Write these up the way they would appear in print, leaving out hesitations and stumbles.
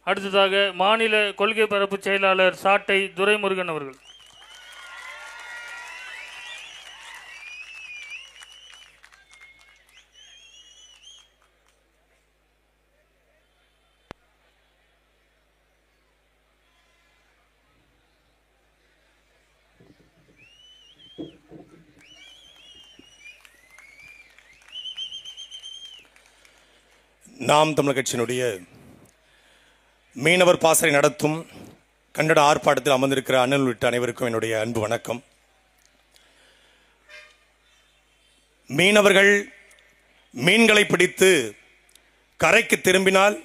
அடுத்ததாக மாநில கொள்கை பரப்பு செயலாளர் சாட்டை துரைமுருகன் அவர்கள். நாம் தமிழர் கட்சியினுடைய மீனவர் பாசறை நடத்தும் கண்டன ஆர்ப்பாட்டத்தில் அமர்ந்திருக்கிற அண்ணன் உள்ளிட்ட அனைவருக்கும் என்னுடைய அன்பு வணக்கம். மீனவர்கள் மீன்களை பிடித்து கரைக்கு திரும்பினால்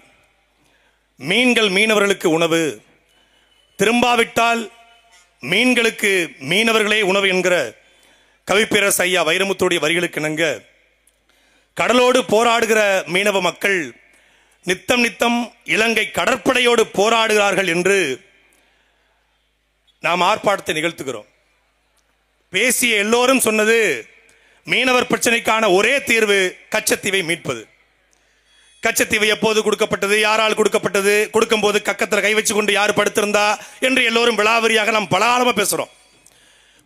மீன்கள் மீனவர்களுக்கு உணவு, திரும்பாவிட்டால் மீன்களுக்கு மீனவர்களே உணவு என்கிற கவிப்பேரரசு ஐயா வைரமுத்துடைய வரிகளுக்கு இணங்க கடலோடு போராடுகிற மீனவ மக்கள் நித்தம் நித்தம் இலங்கை கடற்படையோடு போராடுகிறார்கள் என்று நாம் ஆர்ப்பாட்டத்தை நிகழ்த்துகிறோம். பேசிய எல்லோரும் சொன்னது மீனவர் பிரச்சனைக்கான ஒரே தீர்வு கச்சத்தீவை மீட்பது. கச்சத்தீவு எப்போது கொடுக்கப்பட்டது, யாரால் கொடுக்கப்பட்டது, கொடுக்கும் போது கக்கத்தில் கை வச்சு கொண்டு யார் படுத்திருந்தா என்று எல்லோரும் விளாவரியாக நாம் பலகாலமா பேசுறோம்.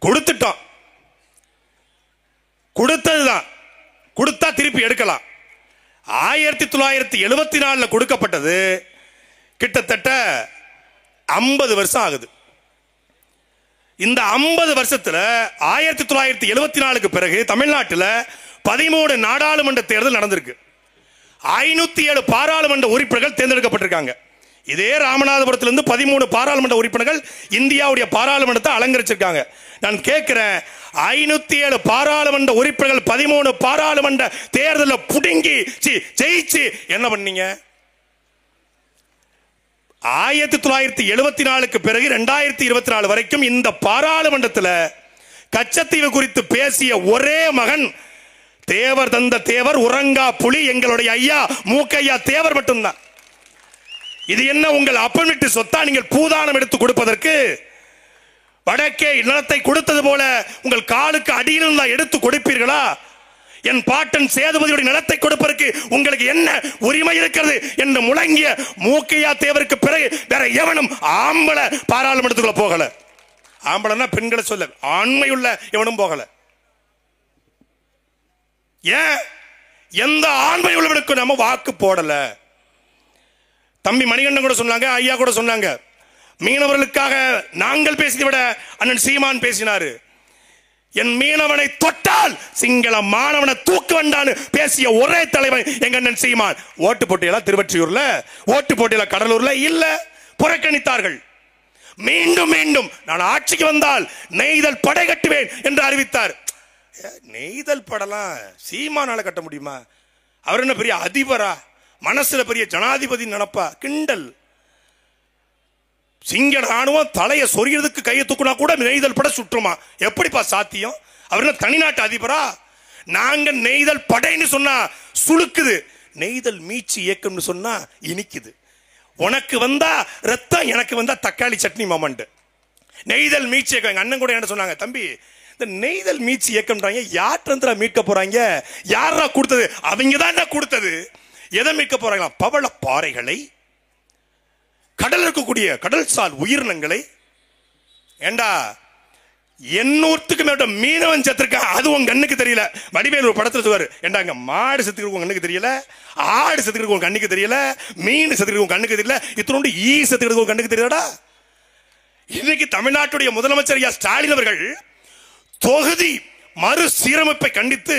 கொடுத்துட்டோம், கொடுத்ததுதான், கொடுத்தா திருப்பி எடுக்கலாம். 1974 கொடுக்கப்பட்டது, கிட்டத்தட்ட 50 வருஷம் ஆகுது. இந்த 50 வருஷத்துல 1974 பிறகு தமிழ்நாட்டில் 13 நாடாளுமன்ற தேர்தல் நடந்திருக்கு. 507 பாராளுமன்ற உறுப்பினர்கள் தேர்ந்தெடுக்கப்பட்டிருக்காங்க. இதே ராமநாதபுரத்திலிருந்து 13 பாராளுமன்ற உறுப்பினர்கள் இந்தியாவுடைய பாராளுமன்றத்தை அலங்கரிச்சிருக்காங்க. நான் கேட்கிறேன், 507 பாராளுமன்ற உறுப்பினர்கள் 13 பாராளுமன்ற தேர்தலில் புடுங்கி ஜெயிச்சு என்ன பண்ணீங்க? 1974 பிறகு 2024 வரைக்கும் இந்த பாராளுமன்றத்தில் கச்சத்தீவு குறித்து பேசிய ஒரே மகன் தேவர் தந்த தேவர் உறங்கா புலி எங்களுடைய ஐயா மூக்கையா தேவர் மட்டும்தான். இது என்ன உங்கள் அப்பன் வீட்டு சொத்தா நீங்கள் பூதானம் எடுத்து கொடுப்பதற்கு? வடக்கே நிலத்தை கொடுத்தது போல உங்கள் காலுக்கு அடியில் எடுத்து கொடுப்பீர்களா? என் பாட்டன் சேதுபதியுடைய நிலத்தை கொடுப்பதற்கு உங்களுக்கு என்ன உரிமை இருக்கிறது என்று முழங்கிய மூக்கையா தேவருக்கு பிறகு வேற எவனும் ஆம்பளை பாராளுமன்றத்துக்குள்ள போகல. ஆம்பளைன்னா பெண்களை சொல்ல, ஆண்மையுள்ள எவனும் போகல. ஏன்? எந்த ஆண்மை உள்ளவனுக்கு நம்ம வாக்கு போடல. தம்பி மணிகண்டன் கூட சொன்னாங்க, ஐயா கூட சொன்னாங்க, மீனவர்களுக்காக நாங்கள் பேசியதை விட அண்ணன் சீமான் பேசினாரு. என் மீனவனை தொட்டால் சிங்கள மாணவனை தூக்கு வேண்டான்னு பேசிய ஒரே தலைவன் எங்க அண்ணன் சீமான். ஓட்டு போட்டியெல்லாம் திருவொற்றியூர்ல, ஓட்டு போட்டியெல்லாம் கடலூர்ல இல்ல, புறக்கணித்தார்கள். மீண்டும் மீண்டும் நான் ஆட்சிக்கு வந்தால் நெய்தல் படை கட்டுவேன் என்று அறிவித்தார். நெய்தல் படலாம் சீமானால கட்ட முடியுமா? அவர் என்ன பெரிய அதிபரா? மனசுல பெரிய ஜனாதிபதி நினைப்பா? கிண்டல். சிங்கள ராணுவம் தலையை சொரியறதுக்கு கையை தூக்குனா கூட நெய்தல் பட சுற்றுமா? எப்படிப்பா சாத்தியம்? அவர் தனிநாட்டு அதிபரா? நாங்க நெய்தல் படைன்னு சொன்னா சுளுக்குது, நெய்தல் மீட்சி இயக்கம்னு சொன்னா இனிக்குது. உனக்கு வந்தா ரத்தம், எனக்கு வந்தா தக்காளி சட்னி மாமண்டு. நெய்தல் மீட்சி இயக்கம் எங்க அண்ணன் கூட என்ன சொன்னாங்க, தம்பி இந்த நெய்தல் மீட்சி இயக்கம்ன்றாங்க, யார்கிட்ட மீட்க போறாங்க? யாரா கொடுத்தது? அவங்க தான் கொடுத்தது. எதை மீட்க போறாங்களா? பவள பாறைகளை, கடல் இருக்கக்கூடிய கடல் சால் உயிரினங்களை. ஏண்டா 800க்கு மேற்பட்ட மீனவன் செத்துருக்கான், அது உங்க கண்ணுக்கு தெரியல. வடிவேல் ஒரு படத்துல சொல்வாரு, ஏண்டா அங்க மாடு செத்துக்கு உங்க கண்ணுக்கு தெரியல, ஆடு செத்துக்கு உங்க கண்ணுக்கு தெரியல, மீன் செத்துக்கு உங்க கண்ணுக்கு தெரியல, இத்தனோண்டு ஈ செத்துக்கு உங்க கண்ணுக்கு தெரியலடா. இன்னைக்கு தமிழ்நாட்டுடைய முதலமைச்சர் ஐயா ஸ்டாலின் அவர்கள் தொகுதி மறுசீரமைப்பை கண்டித்து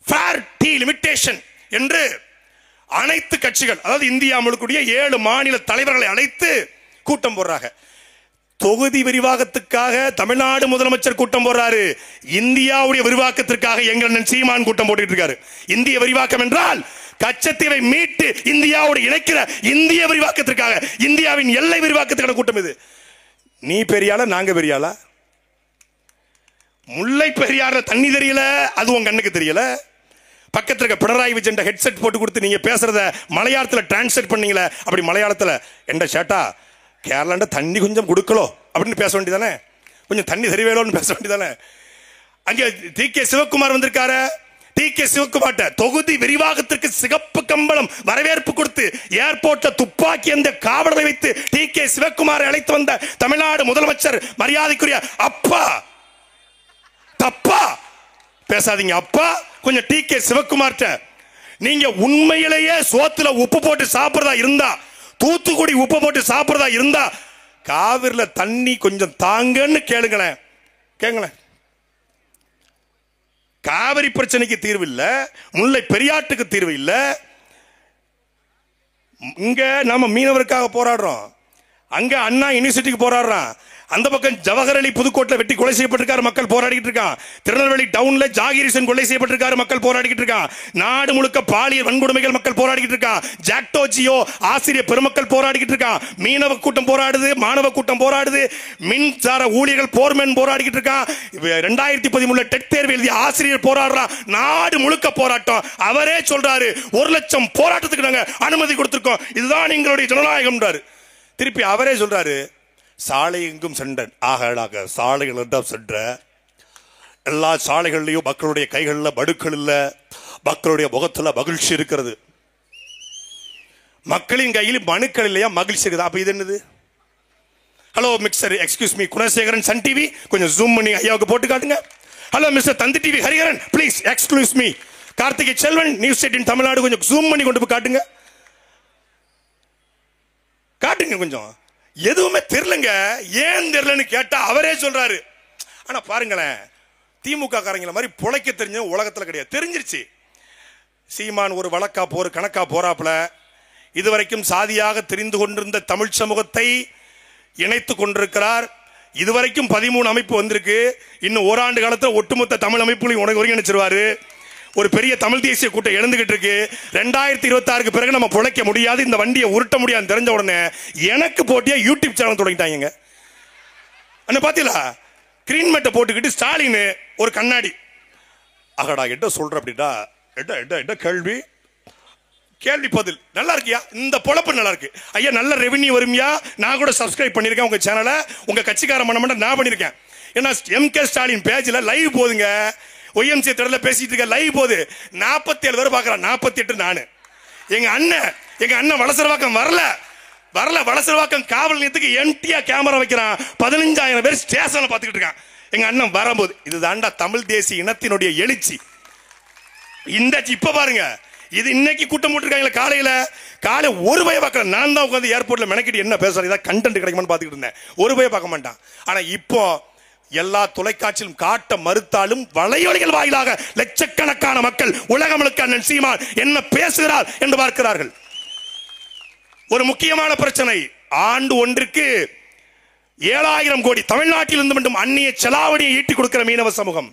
ஃபேர் டீ லிமிட்டேஷன் என்று அனைத்து கட்சிகள், அதாவது இந்தியா முழுக்கூடிய 7 மாநில தலைவர்களை அழைத்து கூட்டம் போடுறாங்க. தொகுதி விரிவாக்கத்துக்காக தமிழ்நாடு முதலமைச்சர் கூட்டம் போடுறாரு, இந்தியாவுடைய விரிவாக்கத்திற்காக எங்கள் சீமான் கூட்டம் போட்டுட்டு இருக்காரு. இந்திய விரிவாக்கம் என்றால் கச்சத்தீவை மீட்டு இந்தியாவோடு இணைக்கிற இந்திய விரிவாக்கத்திற்காக, இந்தியாவின் எல்லை விரிவாக்கத்துக்கான கூட்டம் இது. நீ பெரியாளா, நாங்க பெரியாளா? முல்லை பெரியாறுல தண்ணி தெரியல, அது உங்க கண்ணுக்கு தெரியல. பக்கத்துல இருக்க பினராயி விஜயன் ஹெட்செட் போட்டு கொடுத்து நீங்க பேசுறத மலையாளத்துல டிரான்ஸ்லேட் பண்ணீங்களே, அப்படி மலையாளத்துல என்ற சேட்டா கேரளாண்ட தண்ணி கொஞ்சம் கொடுக்கலோ அப்படின்னு பேச வேண்டியதானே? கொஞ்சம் தண்ணி தெரியவேலோன்னு பேச வேண்டியதானே? அங்கே டி.கே. சிவகுமார் வந்திருக்காரு, டி.கே. சிவக்குமார்ட்ட தொகுதி விரிவாகத்திற்கு சிகப்பு கம்பளம் வரவேற்பு கொடுத்து ஏர்போர்ட்ல துப்பாக்கி அந்த காவலரை வைத்து டி.கே. சிவக்குமாரை அழைத்து வந்த தமிழ்நாடு முதலமைச்சர் மரியாதைக்குரிய அப்பா. தப்பா பேசாதீங்க அப்பா. கொஞ்சம் டி.கே. சிவக்குமார்ட்ட நீங்க உண்மையிலேயே சோத்துல உப்பு போட்டு சாப்பிடுறதா இருந்தா, தூத்துக்குடி உப்பு போட்டு சாப்பிடுறதா இருந்தா, காவிரில தண்ணி கொஞ்சம் தாங்கன்னு கேளுங்களேன். கேளுங்களேன். காவிரி பிரச்சனைக்கு தீர்வு இல்ல, முல்லை பெரியாற்றுக்கு தீர்வு இல்ல. இங்க நாம மீனவருக்காக போராடுறோம், அங்க அண்ணா யூனிவர்சிட்டிக்கு போராடுறான், அந்த பக்கம் ஜவஹர் அலி புதுக்கோட்டை வெட்டி கொலை செய்யப்பட்டிருக்காரு, மக்கள் போராடிட்டு இருக்கான். திருநெல்வேலி டவுன்ல ஜாகிரீசன் கொலை செய்யப்பட்டிருக்காரு, மக்கள் போராடிட்டு இருக்கான். நாடு முழுக்க பாலியல் வன்கொடுமைகள் மக்கள் போராடிட்டு இருக்கான். ஜாக்டோ ஜியோ ஆசிரியர் பெருமக்கள் போராடிட்டு இருக்கான். மீனவ கூட்டம் போராடுது, மாணவ கூட்டம் போராடுது, மின்சார ஊழியர்கள் போர்மேன் போராடிட்டு இருக்கான். 2013 டெட் தேர்வு எழுதிய ஆசிரியர் போராடுறான். நாடு முழுக்க போராட்டம். அவரே சொல்றாரு 1 லட்சம் போராட்டத்துக்கு நாங்க அனுமதி கொடுத்திருக்கோம், இதுதான் எங்களுடைய ஜனநாயகம். திருப்பி அவரே சொல்றாரு சாலை எங்கும் சென்ற ஆக சாலைகள் எல்லாம் சென்ற எல்லா சாலைகள்லயும் மக்களுடைய கைகளில் படுக்கள் இல்ல, மக்களுடைய முகத்துல மகிழ்ச்சி இருக்கிறது. மக்களின் கையில் மனுக்கள் இல்லையா, மகிழ்ச்சி இருக்குது. அப்ப இது என்னது? Hello mister excuse me Gunasekaran Sun TV, கொஞ்சம் ஜூம் பண்ணி ஐயாவுக்கு போட்டு காட்டுங்க. Hello mister Thanthi TV Hariharan please excuse me Karthigai Selvan news 18 Tamil Nadu, கொஞ்சம் ஜூம் பண்ணி கொண்டு போய் காட்டுங்க. காட்டுங்க கொஞ்சம். எதுவுமே தெரியலங்க. ஏன் தெரியலன்னு கேட்டா அவரே சொல்றாரு. ஆனா பாருங்களேன், திமுக காரங்கள மாதிரி பொழைக்க தெரிஞ்ச உலகத்துல கிடையாது. தெரிஞ்சிருச்சு. சீமான் ஒரு வழக்கா கணக்கா போறாப்புல. இதுவரைக்கும் சாதியாக தெரிந்து கொண்டிருந்த தமிழ் சமூகத்தை இணைத்துக் கொண்டிருக்கிறார். இதுவரைக்கும் 13 அமைப்பு வந்திருக்கு. இன்னும் ஓராண்டு காலத்தில் ஒட்டுமொத்த தமிழ் அமைப்புகளையும் ஒருங்கிணைச்சிருவாரு. ஒரு பெரிய தமிழ் தேசிய கூட்டம் எழுந்துகிட்டு இருக்கு. 2026 பிறகு நம்ம பொழைக்க முடியாது, இந்த வண்டியை உருட்ட முடியாது தெரிஞ்ச உடனே எனக்கு போட்டியா யூடியூப் சேனல் தொடங்கிட்டாங்க. அண்ணா பாத்தீங்களா, கிரீன் மேட்டை போட்டுக்கிட்டு ஸ்டாலின் ஒரு கண்ணாடி அகடா எட்ட சொல்ற அப்படிடா எட்ட கேள்வி பதில் நல்லா இருக்கியா, இந்த பொழப்பு நல்லா இருக்கு ஐயா, நல்ல ரெவென்யூ வருமியா. நான் கூட சப்ஸ்கிரைப் பண்ணிருக்கேன் உங்க சேனலை, உங்க கட்சிக்காரன் பண்ண நான் பண்ணிருக்கேன். ஏன்னா எம்.கே. ஸ்டாலின் பேஜ்ல லைவ் போதுங்க. ஒய்எம்சி திடல பேசிட்டு இருக்க லைவ் போது 47 பேர் பாக்குறான், 48 நானு. எங்க அண்ணன் வளசரவாக்கம் வரல வளசரவாக்கம் காவல் நிலையத்துக்கு எம்டியா கேமரா வைக்கிறான். 15,000 பேர் ஸ்டேஷன்ல பாத்துக்கிட்டு இருக்கான். எங்க அண்ணன் வரும்போது இதுதான்டா தமிழ் தேசிய இனத்தினுடைய எழுச்சி. இந்த இப்ப பாருங்க, இது இன்னைக்கு கூட்டம் போட்டுருக்காங்க. காலை ஒரு பய பார்க்கல. நான் தான் உட்காந்து ஏர்போர்ட்ல மெனக்கிட்டு என்ன பேசுறேன், ஏதாவது கண்டென்ட் கிடைக்குமான்னு பாத்துக்கிட்டு இருந்தேன். ஒரு பய பார்க்க மாட்டான். ஆனா இப்போ எல்லா தொலைக்காட்சியிலும் காட்ட மறுத்தாலும் வலையொலிகள் வாயிலாக லட்சக்கணக்கான மக்கள் உலகமுழுக்க அண்ணன் சீமான் என்ன பேசுகிறார் என்று பார்க்கிறார்கள். ஒரு முக்கியமான பிரச்சனை, ஆண்டு ஒன்றுக்கு 7,000 கோடி தமிழ்நாட்டில் இருந்து மட்டும் அந்நிய செலாவணியை ஈட்டி கொடுக்கிற மீனவ சமூகம்.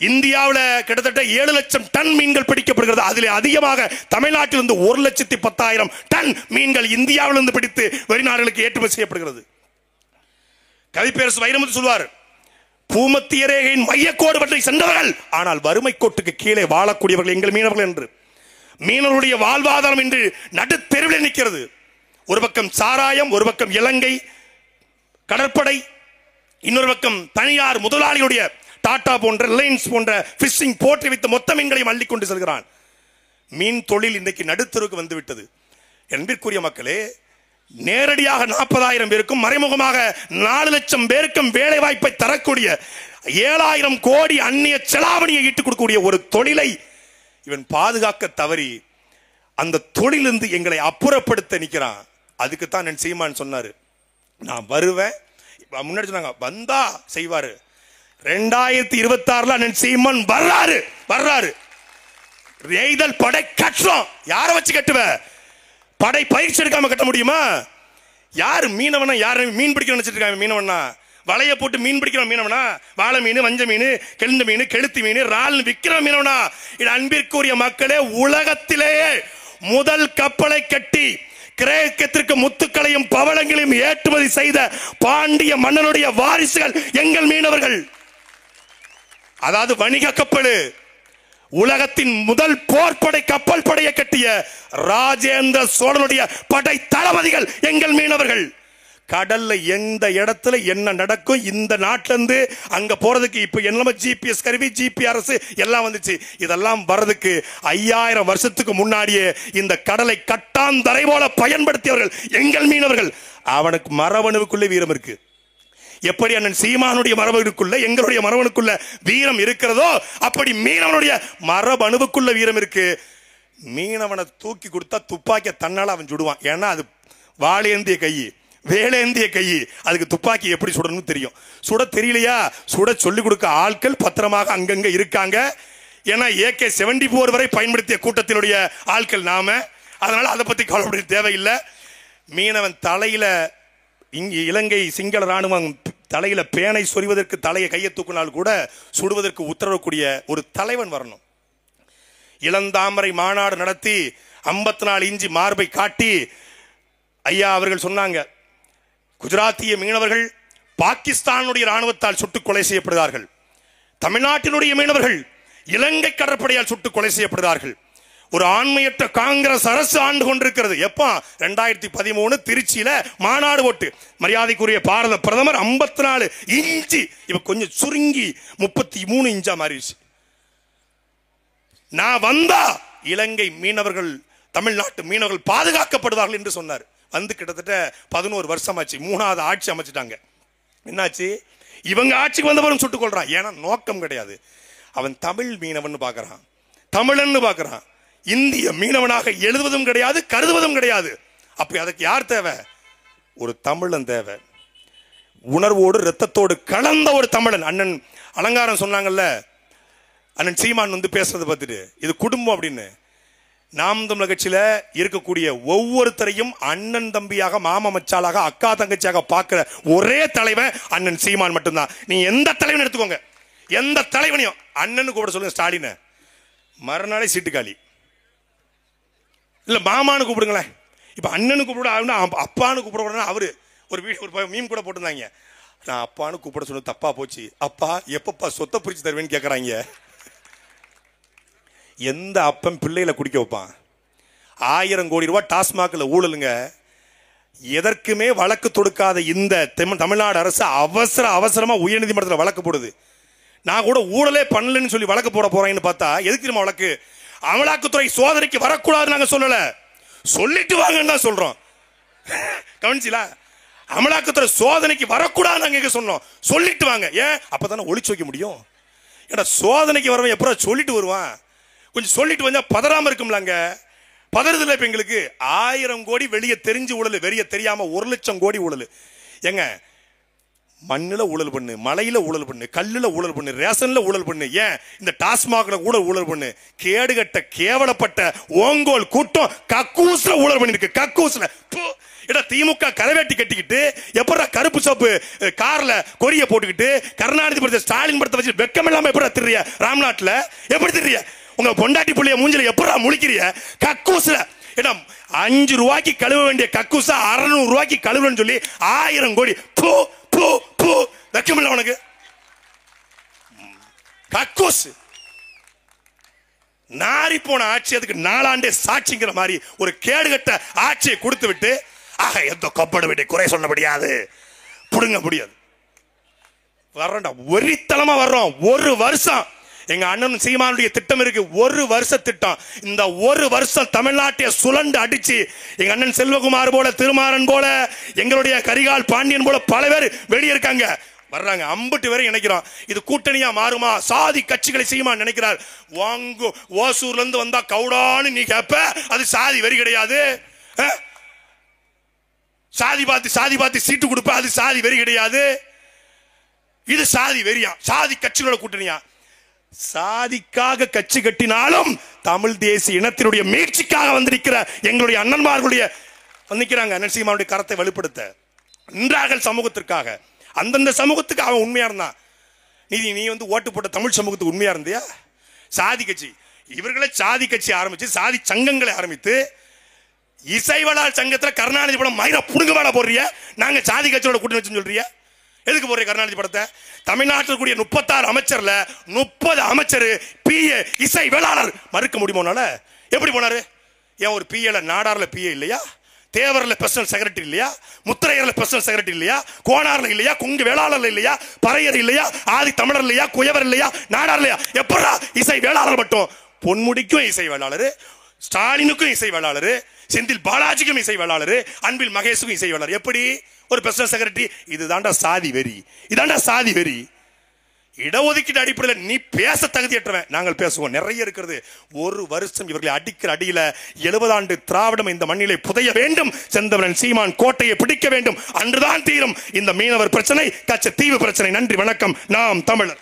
இந்தியாவில் கிட்டத்தட்ட 7 லட்சம் டன் மீன்கள் பிடிக்கப்படுகிறது. அதில் அதிகமாக தமிழ்நாட்டில் இருந்து 1,10,000 டன் மீன்கள் இந்தியாவிலிருந்து பிடித்து வெளிநாடுகளுக்கு ஏற்றுமதி செய்யப்படுகிறது. கவிப்பேரசு வைரமுத்து சொல்வார், பூமத்திய ரேகையின் மையக்கோடு பற்றி சென்றவர்கள் ஆனால் வறுமை கோட்டுக்கு கீழே வாழக்கூடியவர்கள் எங்கள் மீனவர்கள் என்று. மீனவர்களுடைய வாழ்வாதாரம் இன்று நடுத்தெருவில் நிற்கிறது. ஒரு பக்கம் சாராயம், ஒரு பக்கம் இலங்கை கடற்படை, இன்னொரு பக்கம் தனியார் முதலாளியுடைய டாடா போன்ற ரிலையன்ஸ் போன்ற பிஷிங் போற்றி வைத்து மொத்த மீன்களையும் அள்ளி கொண்டு செல்கிறான். மீன் தொழில் இன்றைக்கு நடுத்தருக்கு வந்துவிட்டது. என்பதற்குரிய மக்களே, நேரடியாக 40,000 பேருக்கும் மறைமுகமாக 4 லட்சம் பேருக்கும் வேலை வாய்ப்பை தரக்கூடிய 7,000 கோடி அந்நிய செலாவணியை ஈட்டுக் கொடுக்கக்கூடிய ஒரு தொழிலை இவன் பாதுகாக்க தவறி அந்த தொழிலிருந்து எங்களை அப்புறப்படுத்த நிற்கிறான். அதுக்குத்தான் நான் சீமான் சொன்னாரு, நான் வருவேன். முன்னாடி சொன்னாங்க வந்தா செய்வாரு. 2026 நான் சீமான் வர்றாரு. நெய்தல் படை கட்டுறோம். யாரை வச்சு கட்டுவ? படை பயிற்சி எடுக்காம கட்ட முடியுமா? யாரு மீனவனா? யாரு மீன் பிடிக்க நினைச்சிட்டு இருக்காங்க? மீனவனா வலைய போட்டு மீன் பிடிக்கிற மீனவனா? வாழை மீன், வஞ்ச மீன், கெழுந்த மீன், கெளுத்தி மீன், இறால் விற்கிற மீனவனா? இது அன்பிற்குரிய மக்களே, உலகத்திலேயே முதல் கப்பலை கட்டி கிரேக்கத்திற்கு முத்துக்களையும் பவளங்களையும் ஏற்றுமதி செய்த பாண்டிய மன்னனுடைய வாரிசுகள் எங்கள் மீனவர்கள். அதாவது வணிக கப்பல், உலகத்தின் முதல் போர்படை கப்பல் படையை கட்டிய ராஜேந்திர சோழனுடைய படை தளபதிகள் எங்கள் மீனவர்கள். கடல்ல எந்த இடத்துல என்ன நடக்கும், இந்த நாட்டில இருந்து அங்க போறதுக்கு இப்ப என்ன ஜிபிஎஸ் கருவி, ஜிபிஆர்எஸ் எல்லாம் வந்துச்சு. இதெல்லாம் வர்றதுக்கு 5000 வருஷத்துக்கு முன்னாடியே இந்த கடலை கட்டாந்தரை போல பயன்படுத்தியவர்கள் எங்கள் மீனவர்கள். அவனுக்கு மரபணுவுக்குள்ளே வீரம் இருக்கு. எப்படி அண்ணன் சீமானுடைய மரபணுக்குள்ள எங்களுடைய மரபணுக்குள்ள வீரம் இருக்கிறதோ அப்படி மீனவனுடைய மரபணுவுக்குள்ள வீரம் இருக்கு. மீனவனை தூக்கி கொடுத்தா துப்பாக்கிய தன்னால அவன் சுடுவான். ஏன்னா அது வாழேந்திய கை, வேலேந்திய கை. அதுக்கு துப்பாக்கி எப்படி சுடணும்னு தெரியும். சுட தெரியலையா, சுட சொல்லிக் கொடுக்க ஆட்கள் பத்திரமாக அங்கங்க இருக்காங்க. ஏன்னா AK-74 வரை பயன்படுத்திய கூட்டத்தினுடைய ஆட்கள் நாம. அதனால அதை பத்தி கவலைப்பட தேவையில்லை. மீனவன் தலையில இங்கு இலங்கை சிங்கள ராணுவம் தலையில பேனை சொறிவதற்கு தலையை கையை தூக்கினால் கூட சுடுவதற்கு உத்தரவக்கூடிய ஒரு தலைவன் வரணும். இளந்தாமரை மாநாடு நடத்தி 54 இன்ச்சு மார்பை காட்டி ஐயா அவர்கள் சொன்னாங்க, குஜராத்திய மீனவர்கள் பாகிஸ்தானுடைய ராணுவத்தால் சுட்டுக் கொலை செய்யப்படுகிறார்கள், தமிழ்நாட்டினுடைய மீனவர்கள் இலங்கை கடற்படையால் சுட்டுக் கொலை செய்யப்படுகிறார்கள். ஒரு ஆண்மையற்ற காங்கிரஸ் அரசு ஆண்டு கொண்டிருக்கிறது. எப்ப 2013 திருச்சியில மாநாடு போட்டு மரியாதைக்குரிய பாரத பிரதமர் 54 இன்ச்சு இப்ப கொஞ்சம் சுருங்கி 33 இன்ச்சா மாறிடுச்சு. நான் வந்தா இலங்கை மீனவர்கள், தமிழ்நாட்டு மீனவர்கள் பாதுகாக்கப்படுவார்கள் என்று சொன்னார். வந்து கிட்டத்தட்ட 11 வருஷம் ஆச்சு. 3வது ஆட்சி அமைச்சிட்டாங்க. என்னாச்சு, இவங்க ஆட்சிக்கு வந்தவரும் சுட்டுக் கொள்றான். ஏன்னா நோக்கம் கிடையாது. அவன் தமிழ் மீனவன் பாக்குறான், தமிழன்னு பாக்குறான். இந்திய மீனவனாக எழுதுவதும் கிடையாது, கருதுவதும் கிடையாது. அப்ப அதுக்கு யார் தேவை? ஒரு தமிழன் தேவை. உணர்வோடு ரத்தத்தோடு கலந்த ஒரு தமிழன். அண்ணன் அலங்காரம் சொன்னாங்கல்ல, அண்ணன் சீமான் வந்து பேசுறதை பார்த்துட்டு இது குடும்பம் அப்படின்னு. நாம் தமிழர் கட்சியில இருக்கக்கூடிய ஒவ்வொருத்தரையும் அண்ணன் தம்பியாக, மாமா மச்சாலாக, அக்கா தங்கச்சியாக பார்க்கிற ஒரே தலைவன் அண்ணன் சீமான் மட்டும்தான். நீ எந்த தலைவன் எடுத்துக்கோங்க, எந்த தலைவனையும் அண்ணனு கூப்பிட சொல்லுங்க. ஸ்டாலின் மறுநாளே சீட்டுக்காளி. இல்ல மாமானு கூப்பிடுங்களேன். இப்ப அண்ணனு கூப்பிட, அப்பான்னு கூப்பிட. அவரு ஒரு வீடியோ மீம் கூட போட்டிருந்தாங்க, நான் அப்பான்னு கூப்பிட சொன்ன தப்பா போச்சு, அப்பா எப்பப்பா சொத்தை பிரிச்சு தருவேன்னு கேட்கறாங்க. எந்த அப்பன் பிள்ளைகளை குடிக்க வைப்பான்? 1000 கோடி ரூபாய் டாஸ்மாக்ல ஊழலுங்க. எதற்குமே வழக்கு தொடுக்காத இந்த தமிழ்நாடு அரசு அவசரமா உயர்நீதிமன்றத்தில் வழக்கு போடுது. நான் கூட ஊழலே பண்ணலன்னு சொல்லி வழக்கு போட போறேன்னு பார்த்தா எதுக்கு நம்ம வழக்கு? அமலாக்கத்துறை சோதனைக்கு வரக்கூடாது நாங்க சொல்லல, சொல்லிட்டு வாங்கன்னு தான் சொல்றோம். கவனிச்சீங்களா? அமலாக்கத்துறை சோதனைக்கு வரக்கூடாது நாங்க சொன்னோம், சொல்லிட்டு வாங்க. ஏன்? அப்பதானே ஒளிச்சு வைக்க முடியும். ஏன்னா சோதனைக்கு வரவன் எப்பறம் சொல்லிட்டு வருவான்? கொஞ்சம் சொல்லிட்டு வந்தா பதறாம இருக்கும்லாங்க. பதறதுல இப்ப எங்களுக்கு 1000 கோடி வெளியே தெரிஞ்சு ஊழல், வெளிய தெரியாம 1 லட்சம் கோடி ஊழல். எங்க மண்ணுல ஊழல் பண்ணு, மலையில ஊழல் பண்ணு, கல்லுல ஊழல் பண்ணு, ரேஷன்ல ஊழல் பண்ணு, ஏன் இந்த டாஸ்மாக்ல கூட ஊழல் பண்ணு. கேடுகட்ட கேவலப்பட்ட ஓங்கோல் கூட்டம் கக்கூஸ்ல ஊழல் பண்ணிருக்கு. கக்கூஸ்ல திமுக கரவேட்டி கட்டிக்கிட்டு எப்படா கருப்பு சோப்பு கார்ல கொடிய போட்டுக்கிட்டு கருணாநிதி படத்தை ஸ்டாலின் படத்தை வச்சு வெக்கம் இல்லாம எப்படா திரிய? ராம்நாட்ல எப்படி திரிய? உங்க பொண்டாட்டி புள்ளைய மூஞ்சில எப்படா முழிக்கிறிய? கக்கூஸ்ல 5 ரூபாய்க்கு கழுவ வேண்டிய கக்கூச 600 ரூபாய்க்கு கழுவுன்னு சொல்லி 1000 கோடி. வெக்கமில்ல உனக்கு? கக்கூஸ் நாரி போன ஆட்சி, அதுக்கு 4 ஆண்டே சாட்சிங்கிற மாதிரி ஒரு கேடுகட்ட ஆட்சியை கொடுத்து விட்டு எந்த கொப்பட வேண்டிய குறை சொல்ல முடியாது, புடுங்க முடியாது. வர்றோம்டா, ஒரித்தலமா வர்றோம். 1 வருஷம் எங்க அண்ணன் சீமானுடைய திட்டம் இருக்கு. 1 வருஷ திட்டம். இந்த 1 வருஷம் தமிழ்நாட்டை சுழண்டு அடிச்சு எங்க அண்ணன் செல்வகுமார் போல, திருமாறன் போல, எங்களுடைய கரிகால் பாண்டியன் போல பல பேர் வெளியே இருக்காங்க, வர்றாங்க. 50 பேரை நினைக்கிறோம். இது கூட்டணியா மாறுமா? சாதி கட்சிகளை செய்யுமா நினைக்கிறார். வாங்கு ஓசூர்ல இருந்து வந்தா கவுடான்னு நீ கேப்ப, அது சாதி வெறி கிடையாது. சாதி பார்த்து சீட்டு கொடுப்ப, அது சாதி வெறி கிடையாது. இது சாதி வெறியா? சாதி கட்சிகளோட கூட்டணியா? சாதிக்காக கட்சி கட்டினாலும் தமிழ் தேசிய இனத்தினுடைய மீட்சிக்காக வந்திருக்கிற எங்களுடைய அண்ணன்மார்களுடைய வந்திருக்கிறாங்க. அண்ணன் சீமானுடைய கரத்தை வலுப்படுத்த நின்றார்கள் சமூகத்திற்காக. அந்தந்த சமூகத்துக்கு அவன் உண்மையா இருந்தான். நீ வந்து ஓட்டு போட்ட தமிழ் சமூகத்துக்கு உண்மையா இருந்தியா? சாதி கட்சி, இவர்களை சாதி கட்சி ஆரம்பிச்சு சாதி சங்கங்களை ஆரம்பித்து இசைவளால் சங்கத்தில் கருணாநிதி படம் மயிர புடுங்க வேலை போடுறிய. நாங்க சாதி கட்சியோட கூட்டணி வச்சுன்னு சொல்றிய. எதுக்கு போடுற கருணாநிதி படத்தை? தமிழ்நாட்டில் கூடிய 36 அமைச்சர்ல 30 அமைச்சர் பிஏ இசை வேளாளர் மறுக்க முடியுமோனால எப்படி போனாரு? ஏன் ஒரு பிஏல நாடார்ல பிஏ இல்லையா? தேவரில் பர்சனல் செக்ரட்டரி இல்லையா, முத்திரையரில் பர்சனல் செக்ரட்டரி இல்லையா, கோணாரில் இல்லையா, குங்கு வேளாளர் இல்லையா, பறையர் இல்லையா, ஆதி தமிழர் இல்லையா, குயவர் இல்லையா, நாடார் இல்லையா? எப்படா இசை வேளாளர் மட்டும்? பொன்முடிக்கும் இசை வேளாளர், ஸ்டாலினுக்கும் இசை வேளாளர், செந்தில் பாலாஜிக்கும் இசை வேளாளர், அன்பில் மகேஷுக்கும் இசை வேளாளர். எப்படி ஒரு பர்சனல் செக்ரட்டரி? இதுதான்டா சாதி வெறி, இதான்டா சாதி வெறி. இடஒதுக்கீடு அடிப்படையில் நீ பேச தகுதியற்றவன். நாங்கள் பேசுவோம், நிறைய இருக்கிறது. ஒரு வருஷம் இவர்களை அடிக்கிற அடியில 70 ஆண்டு திராவிடம் இந்த மண்ணிலே புதைய வேண்டும். செந்தமிழன் சீமான் கோட்டையை பிடிக்க வேண்டும். அன்றுதான் தீரும் இந்த மீனவர் பிரச்சனை, கச்சத்தீவு பிரச்சனை. நன்றி, வணக்கம். நாம் தமிழர்.